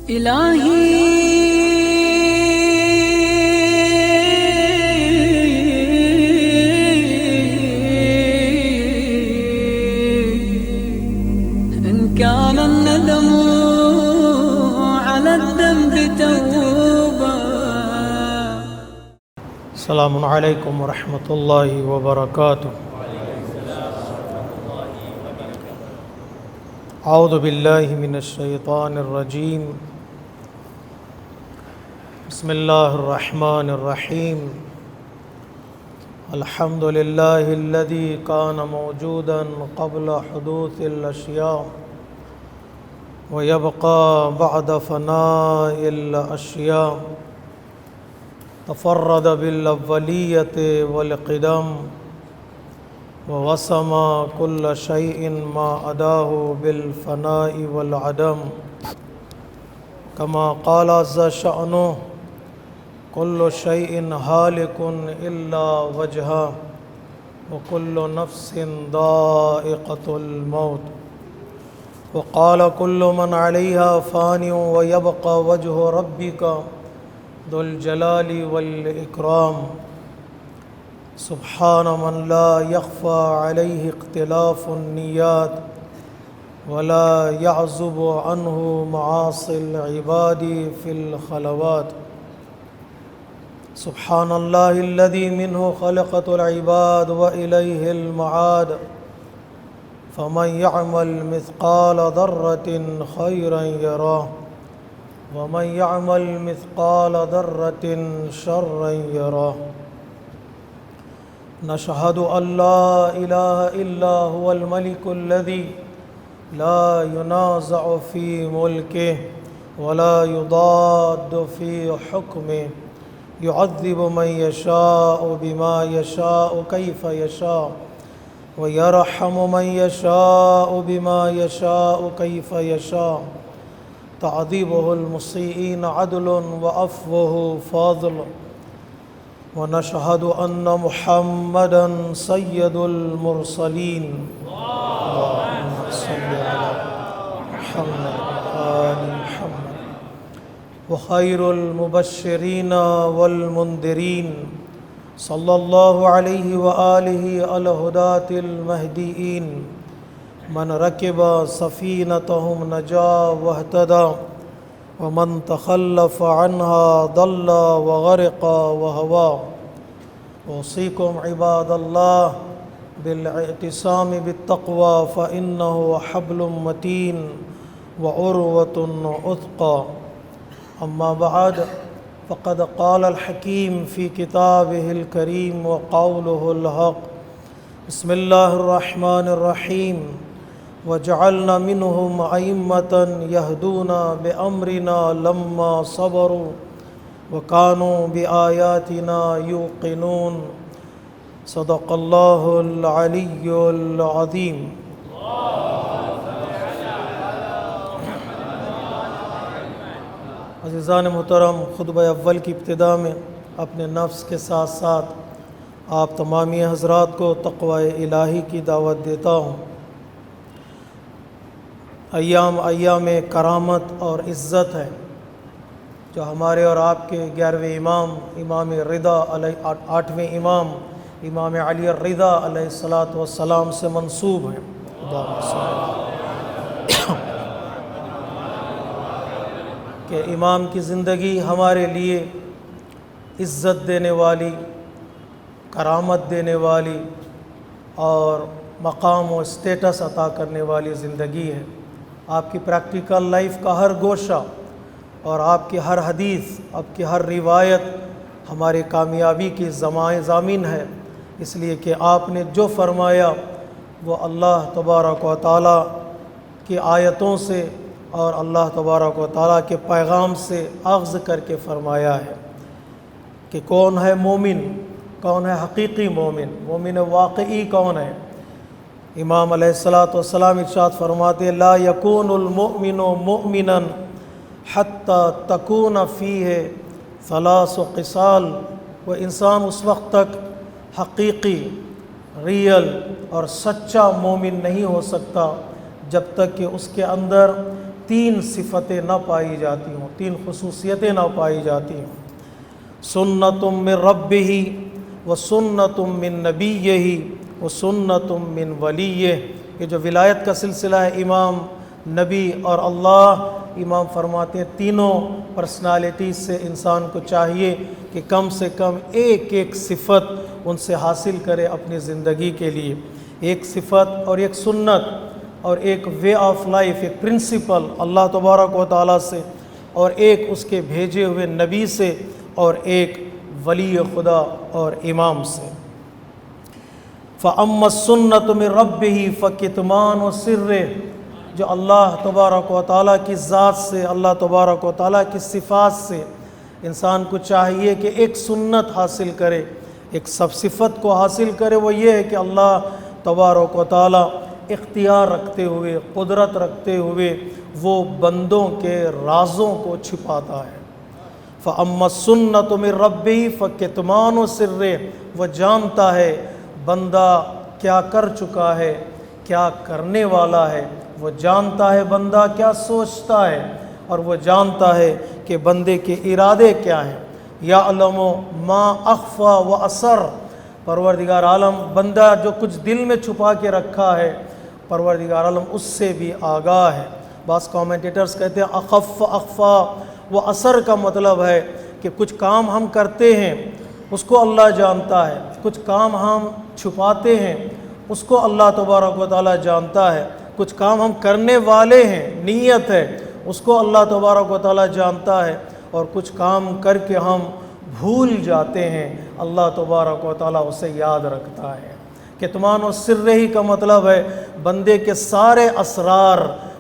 الہی إن كان الندم على الذنب توبة. السلام علیکم ورحمۃ اللہ وبرکاتہ. اعوذ باللہ من الشیطان الرجیم. بسم اللہ الرحمن الرحیم. الحمد للہ الذی کان موجودا قبل حدوث الاشیاء ویبقى بعد فناء الاشیاء. تفرد بالاولیۃ والقدم ووسم كل شيء ما أداه بالفناء والعدم. كما قال عز شأنه كل شيء هالك إلا وجهه وكل نفس ذائقة الموت. وقال كل من عليها فان ويبقى وجه ربك ذو الجلال والإكرام. سبحان من لا يخفى عليه اختلاف النيات ولا يعزب عنه معاصي العباد في الخلوات. سبحان الله الذي منه خلقت العباد وإليه المعاد. فمن يعمل مثقال ذرة خيرا يراه ومن يعمل مثقال ذرة شرا يراه. نشهد أن لا إله إلا هو الملك الذي لا ينازع في ملكه ولا يضاد في حكمه. يعذب من يشاء بما يشاء كيف يشاء ويرحم من يشاء بما يشاء كيف يشاء. تعذيبه المسيئين عدل وعفوه فضل. ونشهد أن محمدًا سيد المرسلين. اللهم صل على محمد وآل محمد. وخير المبشرين والمنذرين صلى الله عليه وآله الهداة المهديين. من ركب سفينتهم نجا واهتدى ومن تخلف عنها ضل وغرق وهوى. أوصيكم عباد الله بالاعتصام بالتقوى فإنه حبل متين وعروة وثقى. أما بعد فقد قال الحكيم في كتابه الكريم وقوله الحق. بسم الله الرحمن الرحيم. وجعلنا منهم أئمة يهدون بأمرنا لما صبروا وكانوا بآياتنا يوقنون. صدق الله العلي العظيم. عزیزان محترم، خطبہ اول کی ابتدا میں اپنے نفس کے ساتھ ساتھ آپ تمامی حضرات کو تقوی الہی کی دعوت دیتا ہوں. ایام کرامت اور عزت ہے جو ہمارے اور آپ کے 11ویں امام، امام رضا علیہ 8ویں امام امام علی الرضا علیہ الصلاۃ والسلام سے منسوب ہیں. کہ امام کی زندگی ہمارے لیے عزت دینے والی، کرامت دینے والی اور مقام و اسٹیٹس عطا کرنے والی زندگی ہے. آپ کی پریکٹیکل لائف کا ہر گوشہ اور آپ کی ہر حدیث، آپ کی ہر روایت ہمارے کامیابی کی ضامن ہے. اس لیے کہ آپ نے جو فرمایا وہ اللہ تبارک و تعالیٰ کی آیتوں سے اور اللہ تبارک و تعالیٰ کے پیغام سے اخذ کر کے فرمایا ہے کہ کون ہے مومن، کون ہے حقیقی مومن، مومن واقعی کون ہے. امام علیہ الصلاۃ والسلام ارشاد فرماتے لا یکون المؤمن مؤمنا حتی تکون فیہ ثلاث خصال. وہ انسان اس وقت تک حقیقی، ریئل اور سچا مومن نہیں ہو سکتا جب تک کہ اس کے اندر تین صفتیں نہ پائی جاتی ہوں، تین خصوصیتیں نہ پائی جاتی ہوں۔ سنت من ربہ و سنت من نبیہ و سنت من ولیہ۔ یہ جو ولایت کا سلسلہ ہے، امام، نبی اور اللہ، امام فرماتے ہیں تینوں پرسنالٹیز سے انسان کو چاہیے کہ کم سے کم ایک ایک صفت ان سے حاصل کرے اپنی زندگی کے لیے۔ ایک صفت اور ایک سنت اور ایک وے آف لائف، ایک پرنسپل اللہ تبارک و تعالیٰ سے، اور ایک اس کے بھیجے ہوئے نبی سے، اور ایک ولی خدا اور امام سے۔ فَأَمَّا السُّنَّةُ مِن رَبِّهِ فَكِتْمَانُ سِرِّهِ۔ جو اللہ تبارک و تعالیٰ کی ذات سے، اللہ تبارک و تعالیٰ کی صفات سے انسان کو چاہیے کہ ایک سنت حاصل کرے، ایک سب صفت کو حاصل کرے۔ وہ یہ ہے کہ اللہ تبارک و تعالیٰ اختیار رکھتے ہوئے، قدرت رکھتے ہوئے وہ بندوں کے رازوں کو چھپاتا ہے۔ فَأَمَّا السُّنَّةُ مِن رَبِّهِ فَكِتْمَانُ سِرِّهِ۔ وہ جانتا ہے بندہ کیا کر چکا ہے، کیا کرنے والا ہے، وہ جانتا ہے بندہ کیا سوچتا ہے، اور وہ جانتا ہے کہ بندے کے ارادے کیا ہیں۔ یعلم ما اخفی و اسر۔ پروردگار عالم بندہ جو کچھ دل میں چھپا کے رکھا ہے، پروردگار عالم اس سے بھی آگاہ ہے۔ بعض کامنٹیٹرز کہتے ہیں اخف اخفا و اثر کا مطلب ہے کہ کچھ کام ہم کرتے ہیں اس کو اللہ جانتا ہے، کچھ کام ہم چھپاتے ہیں اس کو اللہ تبارک و تعالیٰ جانتا ہے، کچھ کام ہم کرنے والے ہیں، نیت ہے، اس کو اللہ تبارک و تعالیٰ جانتا ہے، اور کچھ کام کر کے ہم بھول جاتے ہیں، اللہ تبارک و تعالیٰ اسے یاد رکھتا ہے۔ کتمان و سرہی کا مطلب ہے بندے کے سارے اسرار،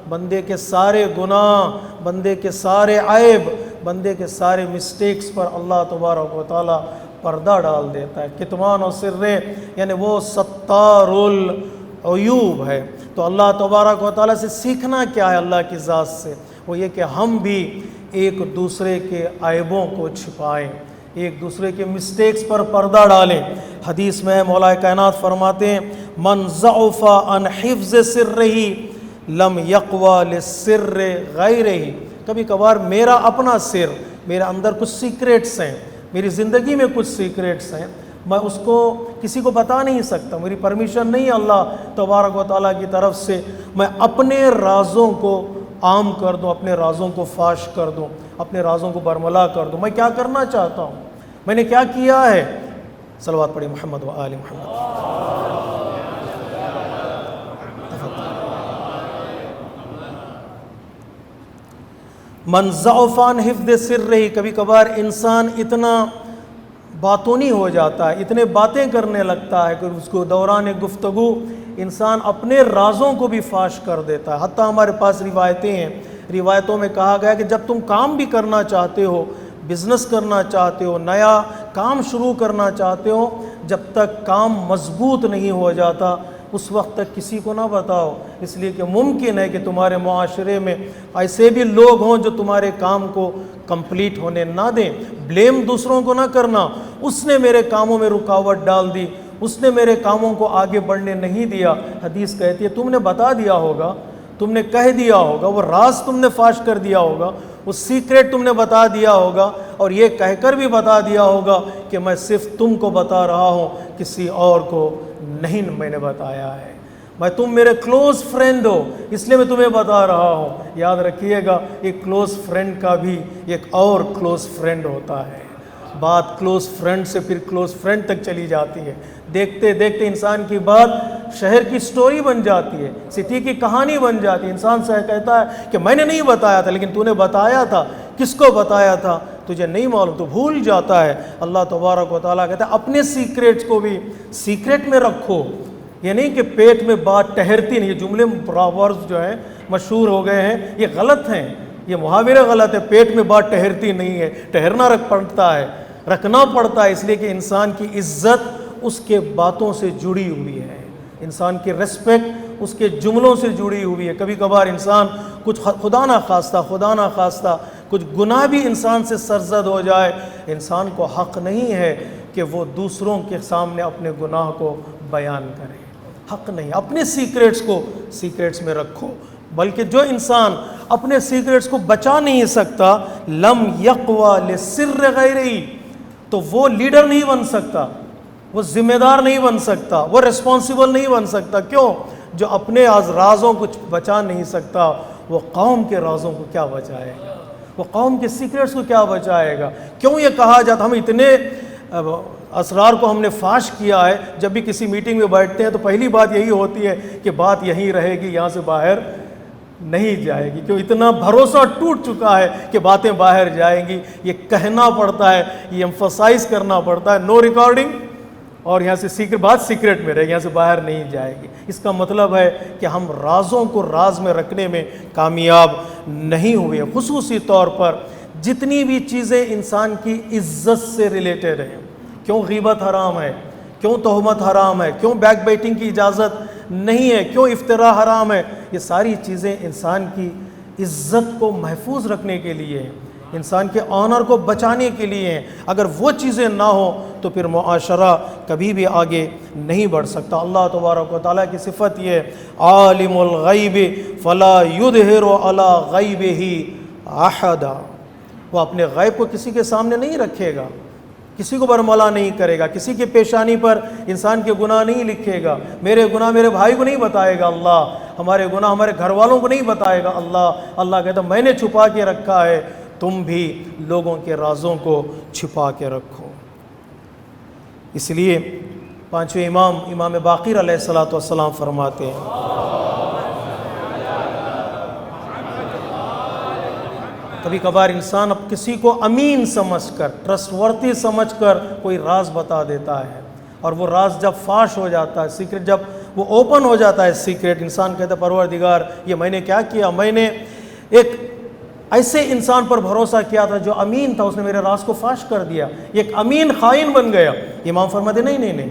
بندے کے سارے گناہ، بندے کے سارے عیب، بندے کے سارے مسٹیکس پر اللہ تبارک و تعالیٰ پردہ ڈال دیتا ہے۔ کتمان و سرہ یعنی وہ ستار العیوب ہے۔ تو اللہ تبارک و تعالیٰ سے سیکھنا کیا ہے؟ اللہ کی ذات سے وہ یہ کہ ہم بھی ایک دوسرے کے عیبوں کو چھپائیں، ایک دوسرے کے مسٹیکس پر پردہ ڈالیں۔ حدیث میں مولا کائنات فرماتے ہیں من ضعف عن حفظ سرہ لم یقوی لسر غیرہ۔ کبھی کبھار میرا اپنا سر، میرے اندر کچھ سیکریٹس ہیں، میری زندگی میں کچھ سیکریٹس ہیں، میں اس کو کسی کو بتا نہیں سکتا، میری پرمیشن نہیں اللہ تبارک و تعالیٰ کی طرف سے میں اپنے رازوں کو عام کر دوں، اپنے رازوں کو فاش کر دوں، اپنے رازوں کو برملا کر دوں۔ میں کیا کرنا چاہتا ہوں، میں نے کیا کیا ہے۔ صلوات پڑھی محمد و آل محمد۔ من ضعف عن حفظ سرہ، کبھی کبھار انسان اتنا باتونی ہو جاتا ہے، اتنے باتیں کرنے لگتا ہے کہ اس کو دوران گفتگو انسان اپنے رازوں کو بھی فاش کر دیتا ہے۔ حتیٰ ہمارے پاس روایتیں ہیں، روایتوں میں کہا گیا کہ جب تم کام بھی کرنا چاہتے ہو، بزنس کرنا چاہتے ہو، نیا کام شروع کرنا چاہتے ہو، جب تک کام مضبوط نہیں ہو جاتا اس وقت تک کسی کو نہ بتاؤ، اس لیے کہ ممکن ہے کہ تمہارے معاشرے میں ایسے بھی لوگ ہوں جو تمہارے کام کو کمپلیٹ ہونے نہ دیں۔ بلیم دوسروں کو نہ کرنا، اس نے میرے کاموں میں رکاوٹ ڈال دی، اس نے میرے کاموں کو آگے بڑھنے نہیں دیا۔ حدیث کہتی ہے تم نے بتا دیا ہوگا، تم نے کہہ دیا ہوگا، وہ راز تم نے فاش کر دیا ہوگا، وہ سیکریٹ تم نے بتا دیا ہوگا، اور یہ کہہ کر بھی بتا دیا ہوگا کہ میں صرف تم کو بتا رہا ہوں، کسی اور کو نہیں میں نے بتایا ہے، میں تم میرے کلوز فرینڈ ہو اس لیے میں تمہیں بتا رہا ہوں۔ یاد رکھیے گا ایک کلوز فرینڈ کا بھی ایک اور کلوز فرینڈ ہوتا ہے، بات کلوز فرینڈ سے پھر کلوز فرینڈ تک چلی جاتی ہے، دیکھتے دیکھتے انسان کی بات شہر کی سٹوری بن جاتی ہے، سٹی کی کہانی بن جاتی ہے۔ انسان سے کہتا ہے کہ میں نے نہیں بتایا تھا، لیکن تو نے بتایا تھا، کس کو بتایا تھا تجھے نہیں معلوم، تو بھول جاتا ہے۔ اللہ تبارک و تعالیٰ کہتا ہے اپنے سیکریٹس کو بھی سیکریٹ میں رکھو، یہ نہیں کہ پیٹ میں بات ٹھہرتی نہیں۔ یہ جملے پراوربز جو ہیں مشہور ہو گئے ہیں، یہ غلط ہیں، یہ محاورے غلط ہے۔ پیٹ میں بات ٹھہرتی نہیں ہے، ٹھہرنا رکھنا پڑتا ہے، اس لیے کہ انسان کی عزت اس کے باتوں سے جڑی ہوئی ہے، انسان کی ریسپیکٹ اس کے جملوں سے جڑی ہوئی ہے۔ کبھی کبھار انسان کچھ خدا نہ خواستہ کچھ گناہ بھی انسان سے سرزد ہو جائے، انسان کو حق نہیں ہے کہ وہ دوسروں کے سامنے اپنے گناہ کو بیان کرے، حق نہیں۔ اپنے سیکریٹس کو سیکریٹس میں رکھو، بلکہ جو انسان اپنے سیکریٹس کو بچا نہیں سکتا، لم یقوی لسر غیرہی، تو وہ لیڈر نہیں بن سکتا، وہ ذمہ دار نہیں بن سکتا، وہ ریسپانسبل نہیں بن سکتا۔ کیوں؟ جو اپنے رازوں کو بچا نہیں سکتا، وہ قوم کے رازوں کو کیا بچائے گا؟ وہ قوم کے سیکریٹس کو کیا بچائے گا؟ کیوں یہ کہا جاتا ہم اتنے اسرار کو ہم نے فاش کیا ہے، جب بھی کسی میٹنگ میں بیٹھتے ہیں تو پہلی بات یہی ہوتی ہے کہ بات یہیں رہے گی، یہاں سے باہر نہیں جائے گی، کیوں اتنا بھروسہ ٹوٹ چکا ہے کہ باتیں باہر جائیں گی۔ یہ کہنا پڑتا ہے، یہ ایمفسائز کرنا پڑتا ہے، نو ریکارڈنگ، اور یہاں سے بات سیکرٹ میں رہے گی، یہاں سے باہر نہیں جائے گی۔ اس کا مطلب ہے کہ ہم رازوں کو راز میں رکھنے میں کامیاب نہیں ہوئے۔ خصوصی طور پر جتنی بھی چیزیں انسان کی عزت سے ریلیٹڈ ہیں، کیوں غیبت حرام ہے، کیوں تہمت حرام ہے، کیوں بیک بائٹنگ کی اجازت نہیں ہے، کیوں افتراء حرام ہے، یہ ساری چیزیں انسان کی عزت کو محفوظ رکھنے کے لیے ہیں، انسان کے آنر کو بچانے کے لیے ہیں۔ اگر وہ چیزیں نہ ہوں تو پھر معاشرہ کبھی بھی آگے نہیں بڑھ سکتا۔ اللہ تبارک و تعالیٰ کی صفت یہ ہے، عالم الغیب فلا یظہر علی غیبہ احدا، وہ اپنے غیب کو کسی کے سامنے نہیں رکھے گا، کسی کو برملا نہیں کرے گا، کسی کی پیشانی پر انسان کے گناہ نہیں لکھے گا۔ میرے گناہ میرے بھائی کو نہیں بتائے گا اللہ، ہمارے گناہ ہمارے گھر والوں کو نہیں بتائے گا اللہ۔ اللہ کہتا میں نے چھپا کے رکھا ہے، تم بھی لوگوں کے رازوں کو چھپا کے رکھو۔ اس لیے پانچویں امام باقر علیہ الصلوۃ والسلام فرماتے ہیں، کبھی کبھار انسان اب کسی کو امین سمجھ کر، ٹرسٹ ورتھی سمجھ کر کوئی راز بتا دیتا ہے، اور وہ راز جب فاش ہو جاتا ہے، سیکرٹ جب وہ اوپن ہو جاتا ہے سیکرٹ، انسان کہتا ہے پروردگار یہ میں نے کیا کیا، میں نے ایک ایسے انسان پر بھروسہ کیا تھا جو امین تھا، اس نے میرے راز کو فاش کر دیا، یہ ایک امین خائن بن گیا۔ امام فرماتے نہیں،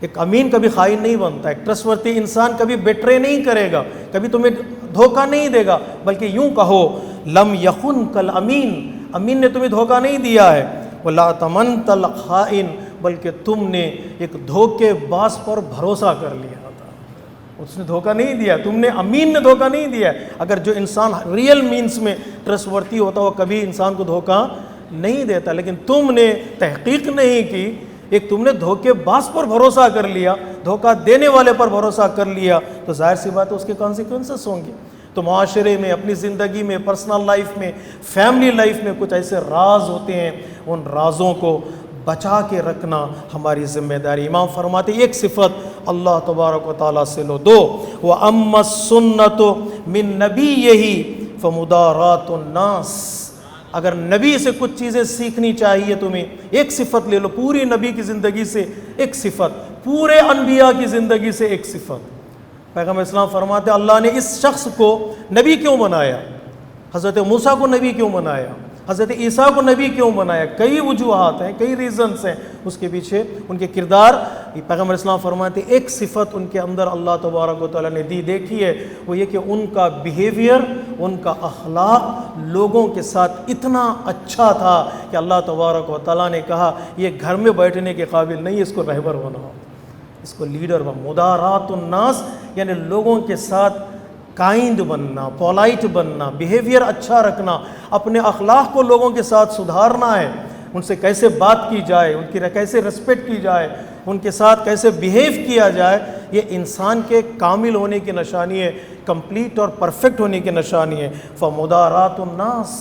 ایک امین کبھی خائن نہیں بنتا، ایک ٹرسٹ ورتھی انسان کبھی بیٹرے نہیں کرے گا، کبھی تمہیں دھوکہ نہیں دے گا، بلکہ یوں کہو لم یخن کل امین، امین نے تمہیں دھوکہ نہیں دیا ہے، ولا تمنت الخائن، بلکہ تم نے ایک دھوکے باز پر بھروسہ کر لیا تھا، اس نے دھوکہ نہیں دیا، تم نے امین نے دھوکہ نہیں دیا۔ اگر جو انسان ریئل مینس میں ٹرسٹ ورتھی ہوتا وہ کبھی انسان کو دھوکہ نہیں دیتا، لیکن تم نے تحقیق نہیں کی، ایک تم نے دھوکے باز پر بھروسہ کر لیا، دھوکہ دینے والے پر بھروسہ کر لیا، تو ظاہر سی بات ہے اس کے کانسیکوینسز ہوں گے۔ تو معاشرے میں، اپنی زندگی میں، پرسنل لائف میں، فیملی لائف میں کچھ ایسے راز ہوتے ہیں، ان رازوں کو بچا کے رکھنا ہماری ذمہ داری۔ امام فرماتے ایک صفت اللہ تبارک و تعالیٰ سے لو، دو وَأَمَّا السُّنَّةُ مِن نَبِيِّهِ فَمُدَارَاتُ النَّاسِ، اگر نبی سے کچھ چیزیں سیکھنی چاہیے تمہیں، ایک صفت لے لو، پوری نبی کی زندگی سے ایک صفت، پورے انبیاء کی زندگی سے ایک صفت۔ پیغمبر اسلام فرماتے ہیں اللہ نے اس شخص کو نبی کیوں بنایا، حضرت موسیٰ کو نبی کیوں بنایا، حضرت عیسیٰ کو نبی کیوں بنایا، کئی وجوہات ہیں، کئی ریزنز ہیں اس کے پیچھے، ان کے کردار۔ پیغمبر اسلام فرماتے ہیں ایک صفت ان کے اندر اللہ تبارک و تعالیٰ نے دی، دیکھی ہے، وہ یہ کہ ان کا بیہیویئر، ان کا اخلاق لوگوں کے ساتھ اتنا اچھا تھا کہ اللہ تبارک و تعالیٰ نے کہا یہ گھر میں بیٹھنے کے قابل نہیں، اس کو رہبر بناؤ، اس کو لیڈر بناؤ۔ مدارات الناس یعنی لوگوں کے ساتھ کائنڈ بننا، پولائٹ بننا، بیہیویئر اچھا رکھنا، اپنے اخلاق کو لوگوں کے ساتھ سدھارنا ہے، ان سے کیسے بات کی جائے، ان کی کیسے رسپیکٹ کی جائے، ان کے ساتھ کیسے بیہیو کیا جائے، یہ انسان کے کامل ہونے کی نشانی ہے، کمپلیٹ اور پرفیکٹ ہونے کی نشانی ہے۔ فمدارات الناس،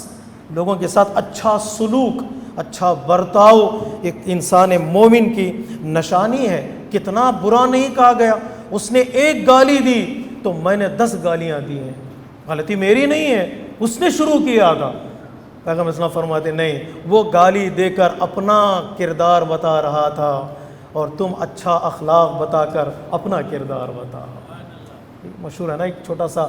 لوگوں کے ساتھ اچھا سلوک، اچھا برتاؤ ایک انسان مومن کی نشانی ہے۔ کتنا برا نہیں کہا گیا، اس نے ایک گالی دی تو میں نے 10 گالیاں دی ہیں، غلطی میری نہیں ہے، اس نے شروع کیا تھا۔ پیغمبر اسلام فرماتے نہیں، وہ گالی دے کر اپنا کردار بتا رہا تھا اور تم اچھا اخلاق بتا کر اپنا کردار بتا۔ مشہور ہے نا، ایک چھوٹا سا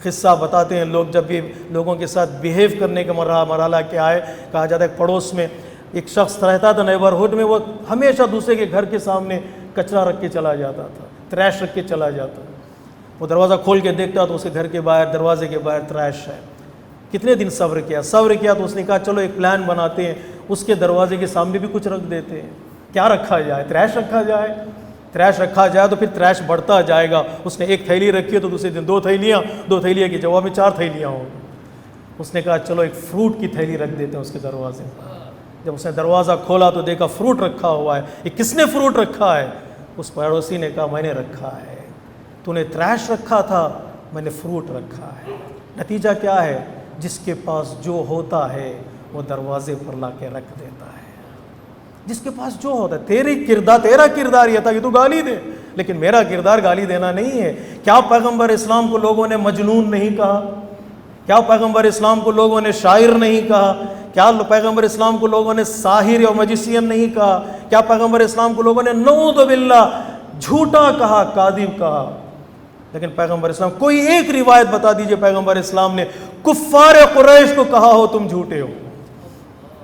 قصہ بتاتے ہیں لوگ، جب بھی لوگوں کے ساتھ بیہیو کرنے کا مرحلہ کیا ہے، کہا جاتا ہے پڑوس میں ایک شخص رہتا تھا نیبرہڈ میں، وہ ہمیشہ دوسرے کے گھر کے سامنے کچرا رکھ کے چلا جاتا تھا، تریش رکھ کے چلا جاتا، وہ دروازہ کھول کے دیکھتا تو اس کے گھر کے باہر، دروازے کے باہر تریش ہے۔ کتنے دن صبر کیا تو اس نے کہا چلو ایک پلان بناتے ہیں، اس کے دروازے کے سامنے بھی کچھ رکھ دیتے ہیں، کیا رکھا جائے، تریش رکھا جائے، تریش رکھا جائے تو پھر تریش بڑھتا جائے گا. اس نے ایک تھیلی رکھی ہے تو دوسرے دن 2 تھیلیاں, 2 تھیلیاں کی جواب میں 4 تھیلیاں ہوں گی. اس نے کہا چلو ایک فروٹ کی تھیلی رکھ دیتے ہیں اس کے دروازے پر. جب اس نے دروازہ کھولا تو دیکھا فروٹ رکھا ہوا ہے. یہ کس نے فروٹ رکھا ہے؟ اس پڑوسی نے کہا میں نے رکھا ہے. تو نے تریش رکھا تھا, میں نے فروٹ رکھا ہے. نتیجہ کیا ہے؟ جس کے پاس جو ہوتا ہے وہ دروازے پر لا کے رکھ دیتا ہے. جس کے پاس جو ہوتا ہے. تیرا کردار یہ تھا کہ تو گالی دے, لیکن میرا کردار گالی دینا نہیں ہے. کیا پیغمبر اسلام کو لوگوں نے مجنون نہیں کہا؟ کیا پیغمبر اسلام کو لوگوں نے شاعر نہیں کہا؟ کیا پیغمبر اسلام کو لوگوں نے ساحر یا میجیشین نہیں کہا؟ کیا پیغمبر اسلام کو لوگوں نے نعوذ باللہ جھوٹا کہا, کاذب کہا؟ لیکن پیغمبر اسلام, کوئی ایک روایت بتا دیجئے پیغمبر اسلام نے کفار قریش کو کہا ہو تم جھوٹے ہو,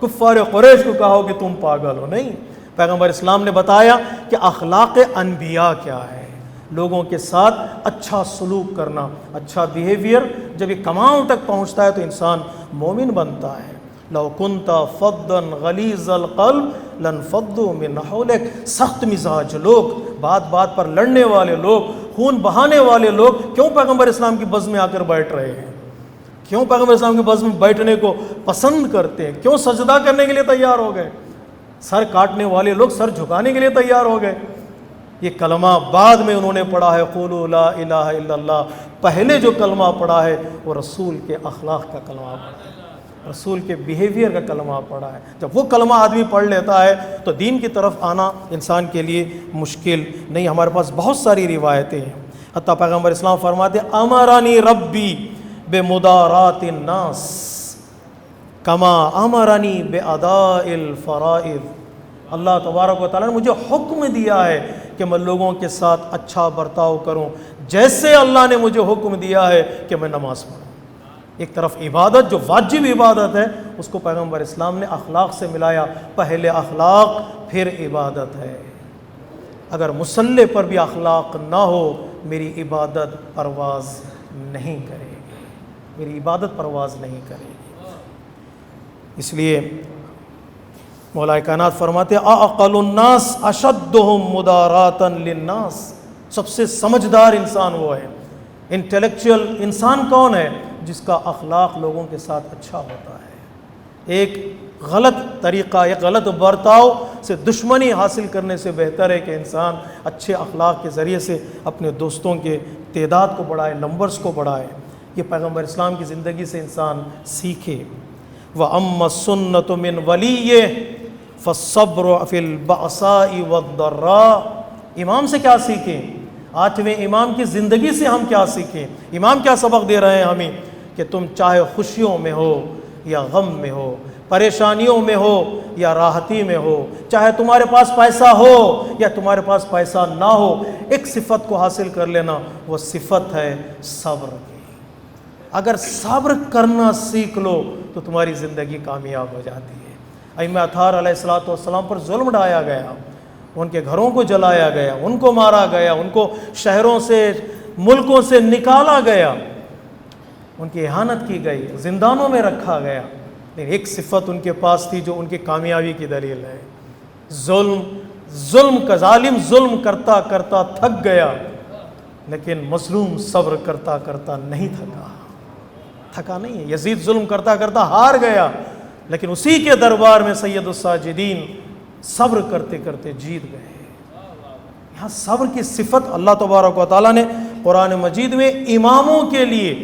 کفار قریش کو کہا ہو کہ تم پاگل ہو؟ نہیں. پیغمبر اسلام نے بتایا کہ اخلاق انبیاء کیا ہے. لوگوں کے ساتھ اچھا سلوک کرنا, اچھا بیہیویئر جب یہ کمال تک پہنچتا ہے تو انسان مومن بنتا ہے. لو کنت فظا غلیظ القلب لانفضوا من حولک. سخت مزاج لوگ, بات بات پر لڑنے والے لوگ, خون بہانے والے لوگ کیوں پیغمبر اسلام کی بز میں آ کر بیٹھ رہے ہیں؟ کیوں پیغمبر اسلام کی بز میں بیٹھنے کو پسند کرتے ہیں؟ کیوں سجدہ کرنے کے لیے تیار ہو گئے؟ سر کاٹنے والے لوگ سر جھکانے کے لیے تیار ہو گئے. یہ کلمہ بعد میں انہوں نے پڑھا ہے, قولوا لا الہ الا اللہ. پہلے جو کلمہ پڑھا ہے وہ رسول کے اخلاق کا کلمہ پڑھا ہے, رسول کے بیہیویئر کا کلمہ پڑھا ہے. جب وہ کلمہ آدمی پڑھ لیتا ہے تو دین کی طرف آنا انسان کے لیے مشکل نہیں. ہمارے پاس بہت ساری روایتیں ہیں. حتیٰ پیغمبر اسلام فرماتے امرانی ربی بمدارات الناس کما امرانی باداء الفرائض. اللہ تبارک و تعالیٰ نے مجھے حکم دیا ہے کہ میں لوگوں کے ساتھ اچھا برتاؤ کروں, جیسے اللہ نے مجھے حکم دیا ہے کہ میں نماز پڑھوں. ایک طرف عبادت جو واجب عبادت ہے اس کو پیغمبر اسلام نے اخلاق سے ملایا. پہلے اخلاق پھر عبادت ہے. اگر مصلی پر بھی اخلاق نہ ہو میری عبادت پرواز نہیں کرے گی, میری عبادت پرواز نہیں کرے گی. اس لیے مولا کائنات فرماتے اعقل الناس اشدهم مداراتا للناس. سب سے سمجھدار انسان وہ ہے, انٹلیکچوئل انسان کون ہے؟ جس کا اخلاق لوگوں کے ساتھ اچھا ہوتا ہے. ایک غلط طریقہ, ایک غلط برتاؤ سے دشمنی حاصل کرنے سے بہتر ہے کہ انسان اچھے اخلاق کے ذریعے سے اپنے دوستوں کے تعداد کو بڑھائے, نمبرز کو بڑھائے. یہ پیغمبر اسلام کی زندگی سے انسان سیکھے. وَأَمَّا السُّنَّةُ مِنْ وَلِيِّهِ فَالصَّبْرُ فِي الْبَأْسَاءِ وَالضَّرَّاءِ. امام سے کیا سیکھیں؟ 8ویں امام کی زندگی سے ہم کیا سیکھیں؟ امام کیا سبق دے رہے ہیں ہمیں کہ تم چاہے خوشیوں میں ہو یا غم میں ہو, پریشانیوں میں ہو یا راحتی میں ہو, چاہے تمہارے پاس پیسہ ہو یا تمہارے پاس پیسہ نہ ہو, ایک صفت کو حاصل کر لینا, وہ صفت ہے صبر کی. اگر صبر کرنا سیکھ لو تو تمہاری زندگی کامیاب ہو جاتی ہے. ائمہ اطہار علیہ الصلوۃ والسلام پر ظلم ڈھایا گیا, ان کے گھروں کو جلایا گیا, ان کو مارا گیا, ان کو شہروں سے ملکوں سے نکالا گیا, ان کی اہانت کی گئی, زندانوں میں رکھا گیا. لیکن ایک صفت ان کے پاس تھی جو ان کی کامیابی کی دلیل ہے, ظلم کا ظالم ظلم کرتا کرتا تھک گیا, لیکن مظلوم صبر کرتا کرتا نہیں تھکا نہیں ہے. یزید ظلم کرتا کرتا ہار گیا, لیکن اسی کے دربار میں سید الساجدین صبر کرتے کرتے جیت گئے. یہاں صبر کی صفت اللہ تبارک و تعالیٰ نے قرآن مجید میں اماموں کے لیے,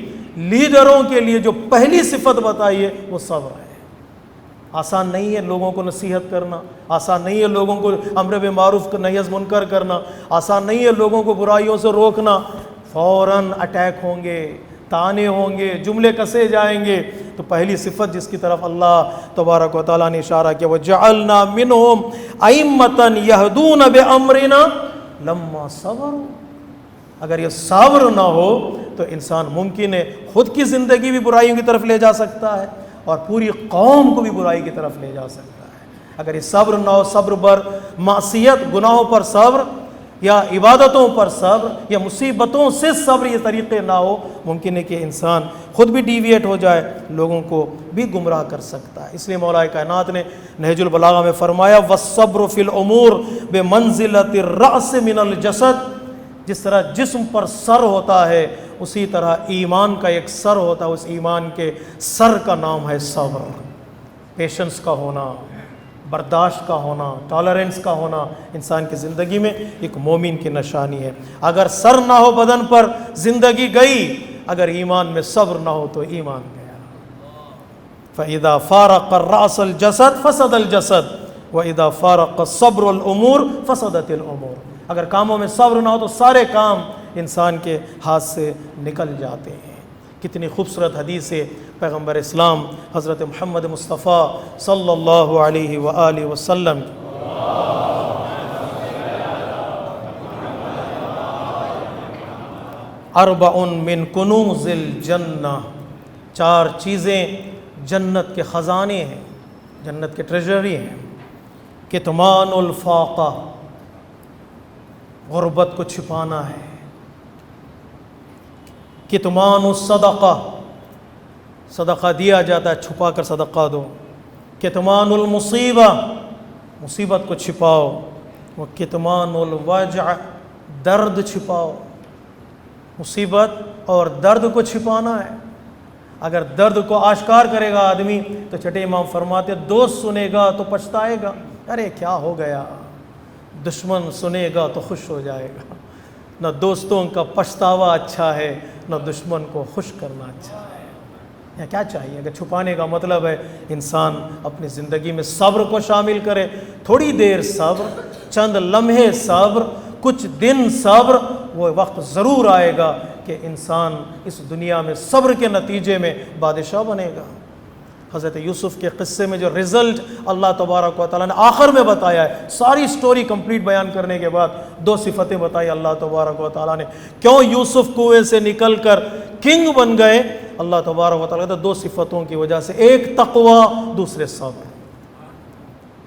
لیڈروں کے لیے جو پہلی صفت بتائی ہے وہ صبر ہے. آسان نہیں ہے لوگوں کو نصیحت کرنا, آسان نہیں ہے لوگوں کو امر بالمعروف نہی عن المنکر کرنا, آسان نہیں ہے لوگوں کو برائیوں سے روکنا. فوراً اٹیک ہوں گے, تانے ہوں گے, جملے کسے جائیں گے. تو پہلی صفت جس کی طرف اللہ تبارک و تعالیٰ نے اشارہ کیا, وَجَعَلْنَا مِنْهُمْ أَئِمَّةً يَهْدُونَ بِأَمْرِنَا لَمَّا صَبَرُوا. اگر یہ صبر نہ ہو تو انسان ممکن ہے خود کی زندگی بھی برائیوں کی طرف لے جا سکتا ہے اور پوری قوم کو بھی برائی کی طرف لے جا سکتا ہے. اگر یہ صبر نہ ہو, صبر بر معصیت, گناہوں پر صبر, یا عبادتوں پر صبر یا مصیبتوں سے صبر، یہ طریقے نہ ہو، ممکن ہے کہ انسان خود بھی ڈیویٹ ہو جائے، لوگوں کو بھی گمراہ کر سکتا ہے۔ اس لیے مولا کائنات نے نہج البلاغہ میں فرمایا وَالصَّبْرُ فِي الْأُمُورِ بِمَنزِلَةِ الرَّأْسِ مِنَ الْجَسَدِ، جس طرح جسم پر سر ہوتا ہے اسی طرح ایمان کا ایک سر ہوتا ہے، اس ایمان کے سر کا نام ہے صبر، پیشنس کا ہونا، برداشت کا ہونا، ٹالرنس کا ہونا انسان کی زندگی میں ایک مومن کی نشانی ہے۔ اگر سر نہ ہو بدن پر زندگی گئی، اگر ایمان میں صبر نہ ہو تو ایمان گیا۔ فَإِذَا فَارَقَ الرَّأْسَ الْجَسَدَ فَسَدَ الْجَسَدُ وَإِذَا فَارَقَ الصَّبْرُ الْأُمُورِ فَسَدَتِ الْأُمُورُ، اگر کاموں میں صبر نہ ہو تو سارے کام انسان کے ہاتھ سے نکل جاتے ہیں۔ کتنی خوبصورت حدیث ہے پیغمبر اسلام حضرت محمد مصطفیٰ صلی اللہ علیہ وآلہ وسلم کی۔ اربع من کنوز الجنہ، 4 چیزیں جنت کے خزانے ہیں، جنت کے ٹریجری ہیں۔ کتمان الفاقہ، غربت کو چھپانا ہے۔ کتمان الصدقہ، صدقہ دیا جاتا ہے، چھپا کر صدقہ دو۔ کتمان المصیبہ، مصیبت کو چھپاؤ۔ وہ کتمان الوجع، درد چھپاؤ۔ مصیبت اور درد کو چھپانا ہے۔ اگر درد کو آشکار کرے گا آدمی تو چھٹے امام فرماتے دوست سنے گا تو پچھتائے گا، ارے کیا ہو گیا، دشمن سنے گا تو خوش ہو جائے گا۔ نہ دوستوں کا پچھتاوا اچھا ہے، نہ دشمن کو خوش کرنا اچھا ہے۔ یا کیا چاہیے؟ اگر چھپانے کا مطلب ہے انسان اپنی زندگی میں صبر کو شامل کرے، تھوڑی دیر صبر، چند لمحے صبر، کچھ دن صبر، وہ وقت ضرور آئے گا کہ انسان اس دنیا میں صبر کے نتیجے میں بادشاہ بنے گا۔ حضرت یوسف کے قصے میں جو رزلٹ اللہ تبارک و تعالیٰ نے آخر میں بتایا ہے، ساری سٹوری کمپلیٹ بیان کرنے کے بعد 2 صفتیں بتائی اللہ تبارک و تعالیٰ نے، کیوں یوسف کنویں سے نکل کر کنگ بن گئے۔ اللہ تبارک و تعالیٰ نے 2 صفتوں کی وجہ سے، ایک تقوی، دوسرے صبر۔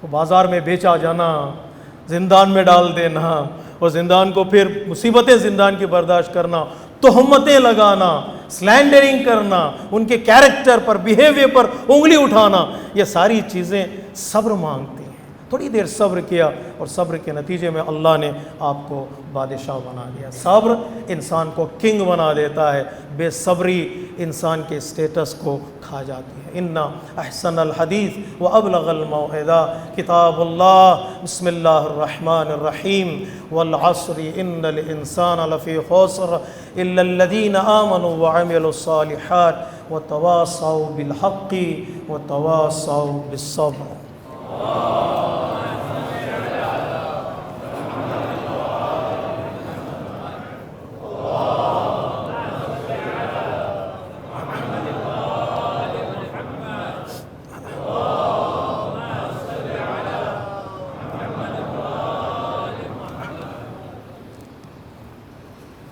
وہ بازار میں بیچا جانا، زندان میں ڈال دینا، اور زندان کو پھر مصیبتیں زندان کی برداشت کرنا، تہمتیں لگانا، سلینڈرنگ کرنا، ان کے کیریکٹر پر، بیہیویئر پر انگلی اٹھانا، یہ ساری چیزیں صبر مانگتی ہیں۔ تھوڑی دیر صبر کیا اور صبر کے نتیجے میں اللہ نے آپ کو بادشاہ بنا دیا۔ صبر انسان کو کنگ بنا دیتا ہے، بے صبری انسان کے اسٹیٹس کو کھا جاتی ہے۔ ان احسن الحدیث وابلغ الموعظہ کتاب اللہ، بسم اللہ الرحمن الرحیم، والعصر ان الانسان لفی خسر الا الذین آمنوا وعملوا الصالحات وتواصوا بالحق وتواصوا بالصبر۔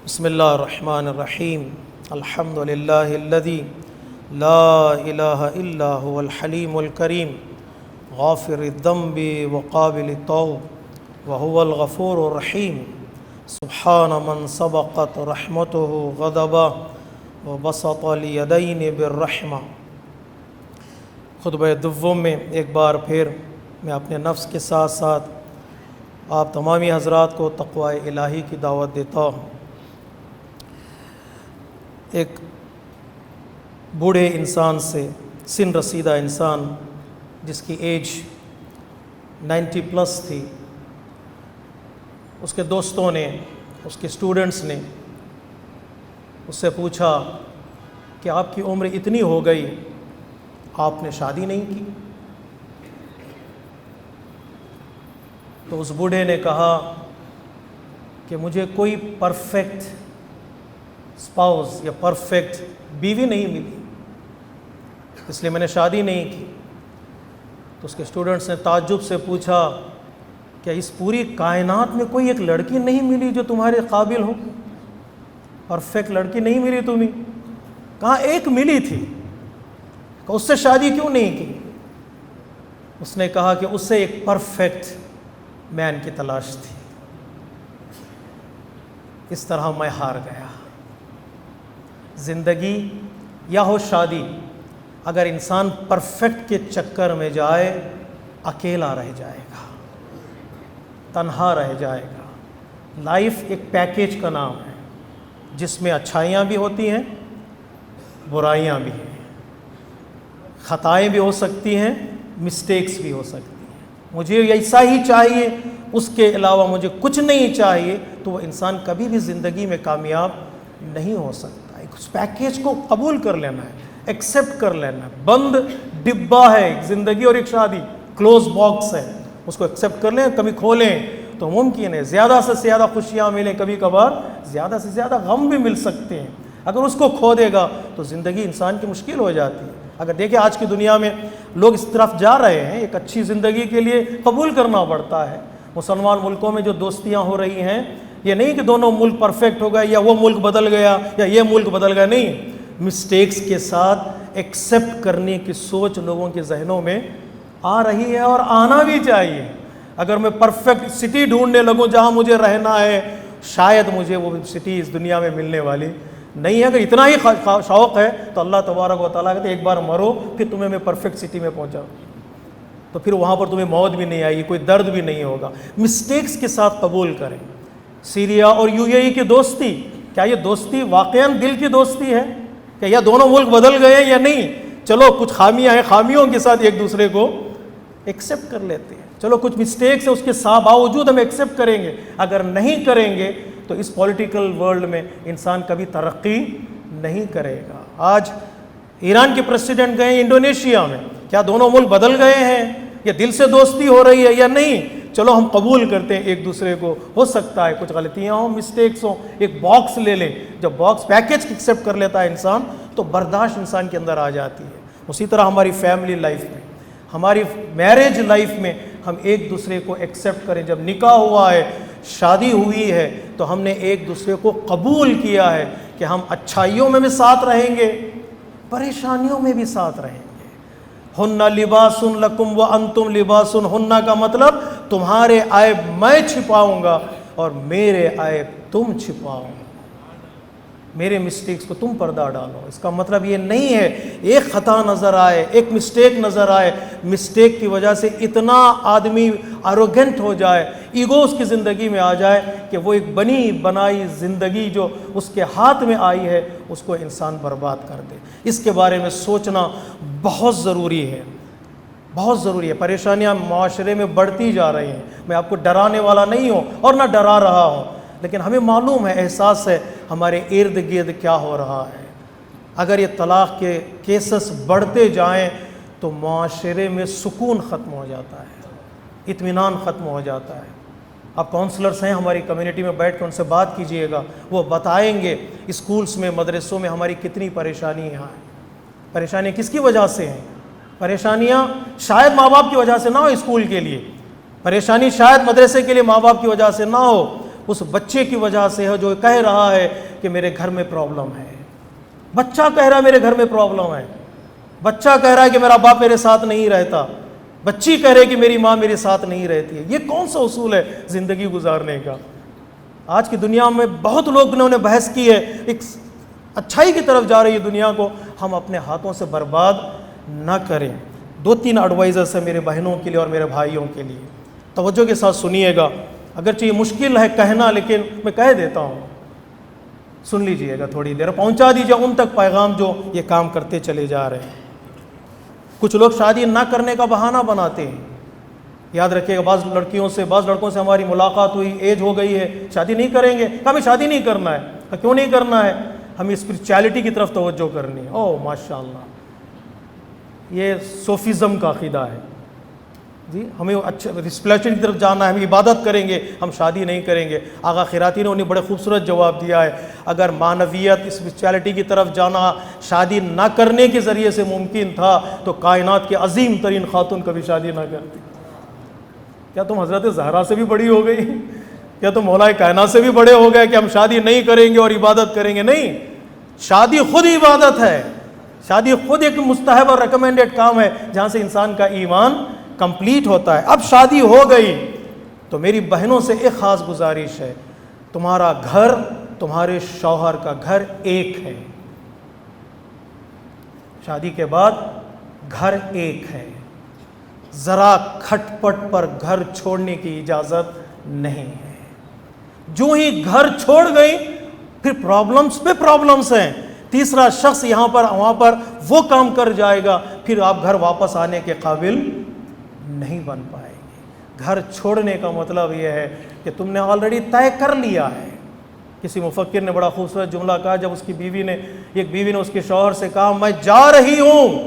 بسم اللہ الرحمن الرحیم، الحمد للہ الذی لا الہ الا هو الحلیم الکریم غافر الذنب وقابل التوب وهو الغفور الرحیم، سبحان من سبقت رحمته غضبا وبسط الیدین بالرحمہ۔ خطبہ دوم میں ایک بار پھر میں اپنے نفس کے ساتھ ساتھ آپ تمامی حضرات کو تقوی الہی کی دعوت دیتا ہوں۔ ایک بوڑھے انسان سے، سن رسیدہ انسان جس کی ایج 90 پلس تھی، اس کے دوستوں نے، اس کے اسٹوڈنٹس نے اس سے پوچھا کہ آپ کی عمر اتنی ہو گئی، آپ نے شادی نہیں کی؟ تو اس بوڑھے نے کہا کہ مجھے کوئی پرفیکٹ اسپاؤس یا پرفیکٹ بیوی نہیں ملی، اس لیے میں نے شادی نہیں کی۔ تو اس کے اسٹوڈنٹس نے تعجب سے پوچھا کیا اس پوری کائنات میں کوئی ایک لڑکی نہیں ملی جو تمہارے قابل ہو؟ پرفیکٹ لڑکی نہیں ملی تمہیں؟ کہاں ایک ملی تھی، کہ اس سے شادی کیوں نہیں کی؟ اس نے کہا کہ اس سے ایک پرفیکٹ مین کی تلاش تھی۔ اس طرح میں ہار گیا۔ زندگی یا ہو شادی، اگر انسان پرفیکٹ کے چکر میں جائے اکیلا رہ جائے گا، تنہا رہ جائے گا۔ لائف ایک پیکیج کا نام ہے جس میں اچھائیاں بھی ہوتی ہیں، برائیاں بھی ہیں، خطائیں بھی ہو سکتی ہیں، مسٹیکس بھی ہو سکتی ہیں۔ مجھے ایسا ہی چاہیے، اس کے علاوہ مجھے کچھ نہیں چاہیے، تو وہ انسان کبھی بھی زندگی میں کامیاب نہیں ہو سکتا۔ اس پیکیج کو قبول کر لینا ہے، ایکسیپٹ کر لینا ہے۔ بند ڈبہ ہے ایک زندگی اور ایک شادی، کلوز باکس ہے، اس کو ایکسیپٹ کر لیں۔ کبھی کھولیں تو ممکن ہے زیادہ سے زیادہ خوشیاں ملیں، کبھی کبھار زیادہ سے زیادہ غم بھی مل سکتے ہیں۔ اگر اس کو کھو دے گا تو زندگی انسان کی مشکل ہو جاتی ہے۔ اگر دیکھیں آج کی دنیا میں لوگ اس طرف جا رہے ہیں، ایک اچھی زندگی کے لیے قبول کرنا پڑتا ہے۔ مسلمان ملکوں میں جو دوستیاں ہو رہی ہیں، یہ نہیں کہ دونوں ملک پرفیکٹ ہو گئے یا وہ ملک بدل گیا یا یہ ملک بدل گیا، نہیں، مسٹیکس کے ساتھ ایکسیپٹ کرنے کی سوچ لوگوں کے ذہنوں میں آ رہی ہے اور آنا بھی چاہیے۔ اگر میں پرفیکٹ سٹی ڈھونڈنے لگوں جہاں مجھے رہنا ہے، شاید مجھے وہ سٹی اس دنیا میں ملنے والی نہیں ہے۔ اگر اتنا ہی شوق ہے تو اللہ تبارک و تعالیٰ کہتے ہیں ایک بار مرو پھر تمہیں میں پرفیکٹ سٹی میں پہنچاؤں، تو پھر وہاں پر تمہیں موت بھی نہیں آئے گی، کوئی درد بھی نہیں ہوگا۔ مسٹیکس کے ساتھ قبول کریں۔ سیریا اور UAE کی دوستی، کیا یہ دوستی واقعاً دل کی دوستی ہے کہ یا دونوں ملک بدل گئے یا نہیں؟ چلو کچھ خامیاں ہیں، خامیوں کے ساتھ ایک دوسرے کو ایکسیپٹ کر لیتے ہیں۔ چلو کچھ مسٹیکس ہے، اس کے باوجود ہم ایکسیپٹ کریں گے۔ اگر نہیں کریں گے تو اس پولیٹیکل ورلڈ میں انسان کبھی ترقی نہیں کرے گا۔ آج ایران کے پریسیڈنٹ گئے انڈونیشیا میں، کیا دونوں ملک بدل گئے ہیں یا دل سے دوستی ہو رہی ہے یا نہیں؟ چلو ہم قبول کرتے ہیں ایک دوسرے کو، ہو سکتا ہے کچھ غلطیاں ہوں، مسٹیکس ہوں، ایک باکس لے لیں۔ جب باکس پیکیج ایکسیپٹ کر لیتا ہے انسان تو برداشت انسان کے اندر آ جاتی ہے۔ اسی طرح ہماری فیملی لائف میں، ہماری میرج لائف میں ہم ایک دوسرے کو ایکسیپٹ کریں۔ جب نکاح ہوا ہے، شادی ہوئی ہے، تو ہم نے ایک دوسرے کو قبول کیا ہے کہ ہم اچھائیوں میں بھی ساتھ رہیں گے، پریشانیوں میں بھی ساتھ رہیں گے۔ ہن لباس لکم وانتم لباس، ہن کا مطلب تمہارے عیب میں چھپاؤں گا اور میرے عیب تم چھپاؤ، میرے مسٹیکس کو تم پردہ ڈالو۔ اس کا مطلب یہ نہیں ہے ایک خطا نظر آئے، ایک مسٹیک نظر آئے، مسٹیک کی وجہ سے اتنا آدمی ایروگنٹ ہو جائے، ایگو اس کی زندگی میں آ جائے کہ وہ ایک بنی بنائی زندگی جو اس کے ہاتھ میں آئی ہے اس کو انسان برباد کر دے۔ اس کے بارے میں سوچنا بہت ضروری ہے، بہت ضروری ہے۔ پریشانیاں معاشرے میں بڑھتی جا رہی ہیں۔ میں آپ کو ڈرانے والا نہیں ہوں اور نہ ڈرا رہا ہوں، لیکن ہمیں معلوم ہے، احساس ہے ہمارے ارد گرد کیا ہو رہا ہے۔ اگر یہ طلاق کے کیسز بڑھتے جائیں تو معاشرے میں سکون ختم ہو جاتا ہے، اطمینان ختم ہو جاتا ہے۔ اب کونسلرز ہیں ہماری کمیونٹی میں، بیٹھ کے ان سے بات کیجئے گا، وہ بتائیں گے اسکولز میں، مدرسوں میں ہماری کتنی پریشانیاں ہیں۔ پریشانیاں کس کی وجہ سے ہیں؟ پریشانیاں شاید ماں باپ کی وجہ سے نہ ہو، اسکول کے لیے پریشانی شاید مدرسے کے لیے ماں باپ کی وجہ سے نہ ہو، اس بچے کی وجہ سے ہے جو کہہ رہا ہے کہ میرے گھر میں پرابلم ہے۔ بچہ کہہ رہا ہے میرے گھر میں پرابلم ہے، بچہ کہہ رہا ہے کہ میرا باپ میرے ساتھ نہیں رہتا، بچی کہہ رہی کہ میری ماں میرے ساتھ نہیں رہتی ہے۔ یہ کون سا اصول ہے زندگی گزارنے کا؟ آج کی دنیا میں بہت لوگوں نے بحث کی ہے، ایک اچھائی کی طرف جا رہی ہے دنیا کو، ہم اپنے ہاتھوں سے برباد نہ کریں۔ 2-3 ایڈوائزرز ہیں میرے بہنوں کے لیے اور میرے بھائیوں کے لیے، توجہ کے ساتھ سنیے گا۔ اگرچہ یہ مشکل ہے کہنا، لیکن میں کہہ دیتا ہوں، سن لیجئے گا، تھوڑی دیر پہنچا دیجئے ان تک پیغام جو یہ کام کرتے چلے جا رہے ہیں۔ کچھ لوگ شادی نہ کرنے کا بہانہ بناتے ہیں۔ یاد رکھیے گا، بعض لڑکیوں سے، بعض لڑکوں سے ہماری ملاقات ہوئی، ایج ہو گئی ہے، شادی نہیں کریں گے، ہمیں شادی نہیں کرنا ہے۔ کیوں نہیں کرنا ہے؟ ہمیں اسپرچویلٹی کی طرف توجہ کرنی ہے۔ اوہ ماشاء اللہ، یہ صوفیزم کا عقیدہ ہے جی، ہمیں اچھا اسپرچویلٹی کی طرف جانا ہے، ہم عبادت کریں گے، ہم شادی نہیں کریں گے۔ آغا خیراتی نے انہیں بڑے خوبصورت جواب دیا ہے، اگر معنویت اسپرچویلٹی کی طرف جانا شادی نہ کرنے کے ذریعے سے ممکن تھا تو کائنات کے عظیم ترین خاتون کبھی شادی نہ کرتی۔ کیا تم حضرت زہرا سے بھی بڑی ہو گئی؟ کیا تم مولا کائنات سے بھی بڑے ہو گئے کہ ہم شادی نہیں کریں گے اور عبادت کریں گے؟ نہیں، شادی خود عبادت ہے، شادی خود ایک مستحب اور ریکمینڈڈ کام ہے جہاں سے انسان کا ایمان کمپلیٹ ہوتا ہے۔ اب شادی ہو گئی تو میری بہنوں سے ایک خاص گزارش ہے، تمہارا گھر تمہارے شوہر کا گھر ایک ہے، شادی کے بعد گھر ایک ہے، ذرا کھٹ پٹ پر گھر چھوڑنے کی اجازت نہیں ہے۔ جو ہی گھر چھوڑ گئی پھر پرابلمز پہ پرابلمز ہیں، تیسرا شخص یہاں پر وہاں پر وہ کام کر جائے گا، پھر آپ گھر واپس آنے کے قابل نہیں بن پائیں گے۔ گھر چھوڑنے کا مطلب یہ ہے کہ تم نے آلریڈی طے کر لیا ہے۔ کسی مفکر نے بڑا خوبصورت جملہ کہا، جب ایک بیوی نے اس کے شوہر سے کہا میں جا رہی ہوں،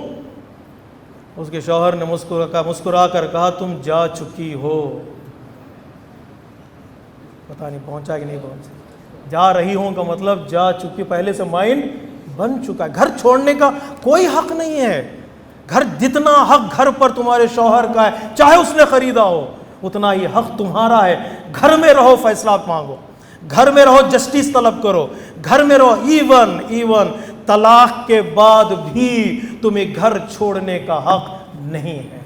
اس کے شوہر نے مسکرا کر کہا تم جا چکی ہو۔ پتہ نہیں پہنچا کہ نہیں پہنچا۔ جا رہی ہوں کا مطلب جا چکی، پہلے سے مائنڈ بن چکا ہے۔ گھر چھوڑنے کا کوئی حق نہیں ہے۔ گھر جتنا حق گھر پر تمہارے شوہر کا ہے، چاہے اس نے خریدا ہو، اتنا ہی حق تمہارا ہے۔ گھر میں رہو، فیصلات مانگو، گھر میں رہو، جسٹس طلب کرو، گھر میں رہو۔ ایون طلاق کے بعد بھی تمہیں گھر چھوڑنے کا حق نہیں ہے۔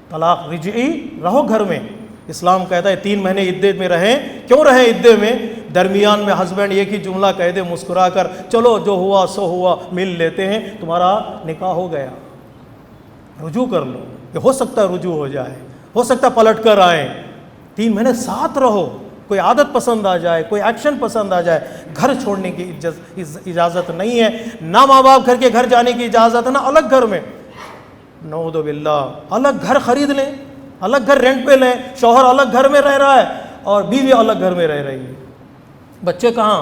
طلاق رجعی، رہو گھر میں۔ اسلام کہتا ہے 3 مہینے عدت میں رہیں۔ کیوں رہیں عدت میں؟ درمیان میں ہسبینڈ ایک ہی جملہ کہہ دے مسکرا کر چلو جو ہوا سو ہوا، مل لیتے ہیں، تمہارا نکاح ہو گیا، رجوع کر لو۔ کہ ہو سکتا ہے رجوع ہو جائے، ہو سکتا ہے پلٹ کر آئیں۔ 3 مہینے ساتھ رہو، کوئی عادت پسند آ جائے، کوئی ایکشن پسند آ جائے، گھر چھوڑنے کی اجازت نہیں ہے۔ نہ ماں باپ گھر کے گھر جانے کی اجازت ہے، نہ الگ گھر میں۔ نعوذ باللہ، الگ گھر خرید لیں، الگ گھر رینٹ پہ لیں، شوہر الگ گھر میں رہ رہا ہے اور بیوی الگ گھر میں رہ رہی ہے۔ بچے کہاں؟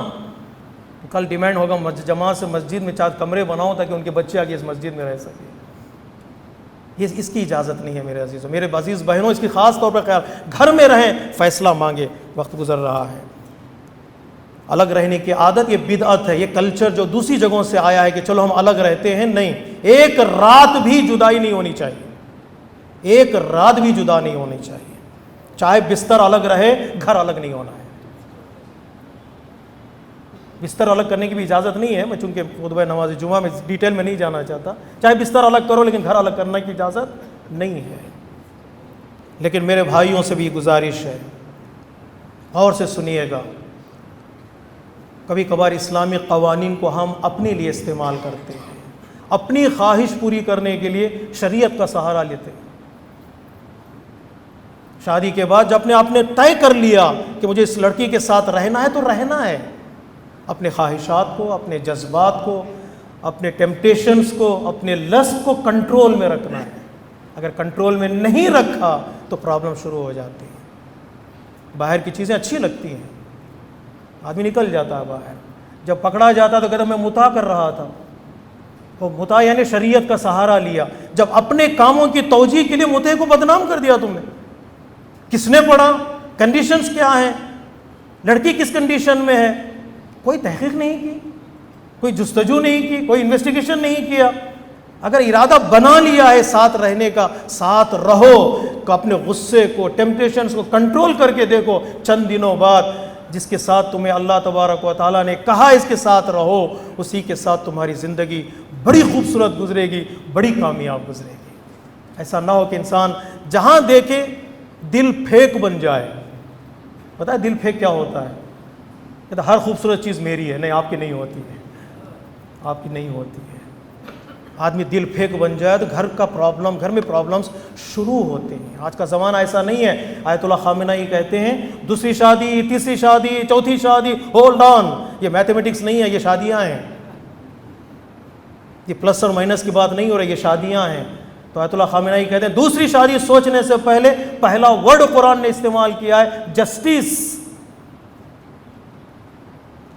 کل ڈیمانڈ ہوگا جماعت سے مسجد میں 4 کمرے بناؤ تاکہ ان کے بچے آگے اس مسجد میں رہ سکیں۔ یہ اس کی اجازت نہیں ہے میرے عزیزوں، میرے عزیز بہنوں، اس کی خاص طور پر خیال، گھر میں رہیں، فیصلہ مانگے۔ وقت گزر رہا ہے۔ الگ رہنے کی عادت یہ بدعت ہے، یہ کلچر جو دوسری جگہوں سے آیا ہے کہ چلو ہم الگ رہتے ہیں، نہیں، ایک رات بھی جدائی نہیں ہونی چاہیے، ایک رات بھی جدا نہیں ہونی چاہیے، چاہے بستر الگ رہے، گھر الگ نہیں ہونا ہے۔ بستر الگ کرنے کی بھی اجازت نہیں ہے، میں چونکہ خطبہ نماز جمعہ میں ڈیٹیل میں نہیں جانا چاہتا، چاہے بستر الگ کرو لیکن گھر الگ کرنے کی اجازت نہیں ہے۔ لیکن میرے بھائیوں سے بھی گزارش ہے، غور سے سنیے گا، کبھی کبھار اسلامی قوانین کو ہم اپنے لیے استعمال کرتے ہیں، اپنی خواہش پوری کرنے کے لیے شریعت کا سہارا لیتے ہیں۔ شادی کے بعد جب آپ نے طے کر لیا کہ مجھے اس لڑکی کے ساتھ رہنا ہے تو رہنا ہے، اپنے خواہشات کو، اپنے جذبات کو، اپنے ٹیمپٹیشنز کو، اپنے لسٹ کو کنٹرول میں رکھنا ہے۔ اگر کنٹرول میں نہیں رکھا تو پرابلم شروع ہو جاتی ہے۔ باہر کی چیزیں اچھی لگتی ہیں، آدمی نکل جاتا ہے باہر، جب پکڑا جاتا تو کہتا میں متاع کر رہا تھا۔ وہ متاع یعنی شریعت کا سہارا لیا، جب اپنے کاموں کی توجیہ کے لیے متعے کو بدنام کر دیا تم نے۔ کس نے پڑھا؟ کنڈیشنز کیا ہیں؟ لڑکی کس کنڈیشن میں ہے؟ کوئی تحقیق نہیں کی، کوئی جستجو نہیں کی، کوئی انویسٹیگیشن نہیں کیا۔ اگر ارادہ بنا لیا ہے ساتھ رہنے کا، ساتھ رہو، تو اپنے غصے کو، ٹیمپٹیشنز کو کنٹرول کر کے دیکھو، چند دنوں بعد جس کے ساتھ تمہیں اللہ تبارک و تعالیٰ نے کہا اس کے ساتھ رہو، اسی کے ساتھ تمہاری زندگی بڑی خوبصورت گزرے گی، بڑی کامیاب گزرے گی۔ ایسا نہ ہو کہ انسان جہاں دیکھے دل پھینک بن جائے۔ پتہ ہے دل پھینک کیا ہوتا ہے؟ کہتا ہر خوبصورت چیز میری ہے، نہیں آپ کی نہیں ہوتی ہے، آپ کی نہیں ہوتی ہے۔ آدمی دل پھینک بن جائے تو گھر میں پرابلمز شروع ہوتے ہیں۔ آج کا زمانہ ایسا نہیں ہے۔ آیت اللہ خامنہئی کہتے ہیں دوسری شادی، تیسری شادی، چوتھی شادی، ہولڈ آن، یہ میتھمیٹکس نہیں ہے، یہ شادیاں ہیں۔ یہ پلس اور مائنس کی بات نہیں ہو رہی، یہ شادیاں ہیں۔ تو آیت اللہ خامنہئی کہتے ہیں دوسری شادی سوچنے سے پہلے پہلا ورڈ قرآن نے استعمال کیا ہے جسٹس۔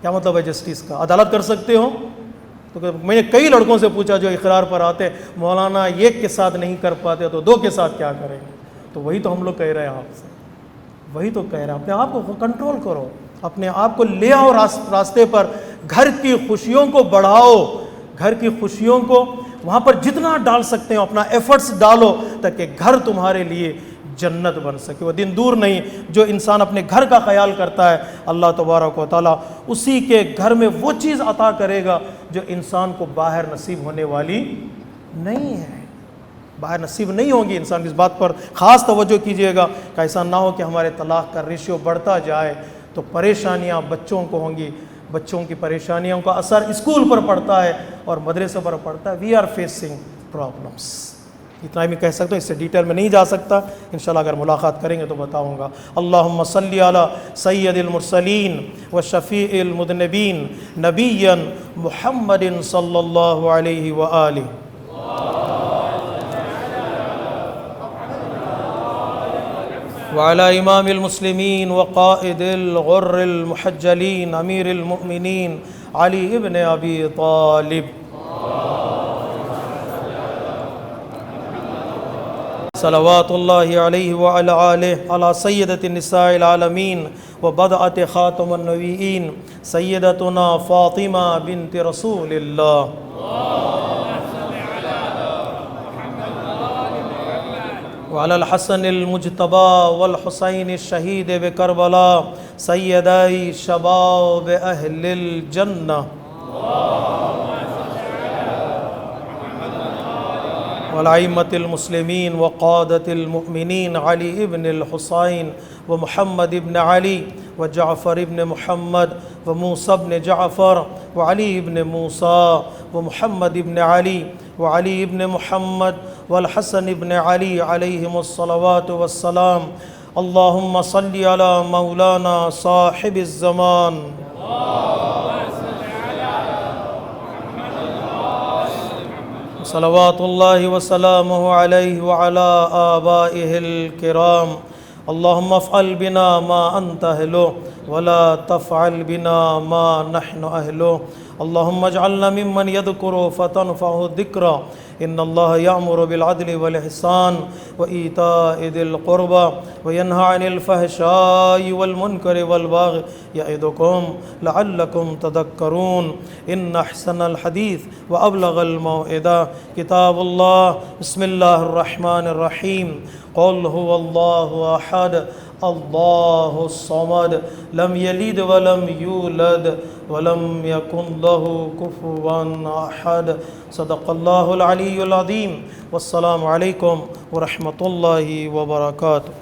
کیا مطلب ہے جسٹس کا؟ عدالت کر سکتے ہو؟ تو میں نے کئی لڑکوں سے پوچھا جو اقرار پر آتے، مولانا ایک کے ساتھ نہیں کر پاتے تو 2 کے ساتھ کیا کریں گے؟ تو وہی تو ہم لوگ کہہ رہے ہیں آپ سے، وہی تو کہہ رہے ہیں، اپنے آپ کو کنٹرول کرو، اپنے آپ کو لے آؤ راستے پر، گھر کی خوشیوں کو بڑھاؤ، گھر کی خوشیوں کو وہاں پر جتنا ڈال سکتے ہو اپنا ایفرٹس ڈالو تاکہ گھر تمہارے لیے جنت بن سکے۔ وہ دن دور نہیں جو انسان اپنے گھر کا خیال کرتا ہے، اللہ تبارک و تعالیٰ اسی کے گھر میں وہ چیز عطا کرے گا جو انسان کو باہر نصیب ہونے والی نہیں ہے۔ باہر نصیب نہیں ہوں گی انسان اس بات پر خاص توجہ کیجیے گا کہ ایسا نہ ہو کہ ہمارے طلاق کا ریشیو بڑھتا جائے تو پریشانیاں بچوں کو ہوں گی، بچوں کی پریشانیوں کا اثر اسکول پر پڑتا ہے اور مدرسے پر پڑتا ہے. We are facing problems. اتنا ہی میں کہہ سکتا ہوں، اس سے ڈیٹیل میں نہیں جا سکتا. انشاءاللہ اگر ملاقات کریں گے تو بتاؤں گا. اللہم صلی علی سید المرسلین و شفیع المذنبین نبیا محمد صلی اللہ علیہ وآلہ. وعلى امام المسلمین وقائد الغر المحجلین امیر المؤمنین علی ابن ابی طالب. صلوات اللہ علیہ وعلی آلہ علی سیدۃ النساء العالمین وبدعۃ خاتم النبیین سیدتنا فاطمہ بنت رسول اللہ. وعلى الحسن المجتبى والحسين الشهيد بكربلاء سيدي شباب أهل الجنة. والأئمة المسلمين وقادة المؤمنين علي بن الحسين ومحمد بن علي وجعفر بن محمد وموسى بن جعفر وعلي بن موسى ومحمد بن علي وعلي بن محمد والحسن بن علي عليهم الصلوات والسلام. اللهم صل على مولانا صاحب الزمان صلوات الله وسلامه عليه وعلى آبائه الكرام. اللهم افعل بنا ما أنت أهله ولا تفعل بنا ما نحن أهله. اللهم اجعلنا ممن يذكر فتنفعه الذكرى. إن الله يأمر بالعدل والإحسان وإيتاء ذي القربى وينهى عن الفحشاء والمنكر والبغي يعظكم لعلكم تذكرون. إن أحسن الحديث وأبلغ الموعظة كتاب الله. بسم الله الرحمن الرحيم. قل هو الله أحد الله الصمد لم يلد ولم يولد ولم يكن له كفوا أحد. صدق الله العلي العظيم. والسلام عليكم ورحمة الله وبركاته.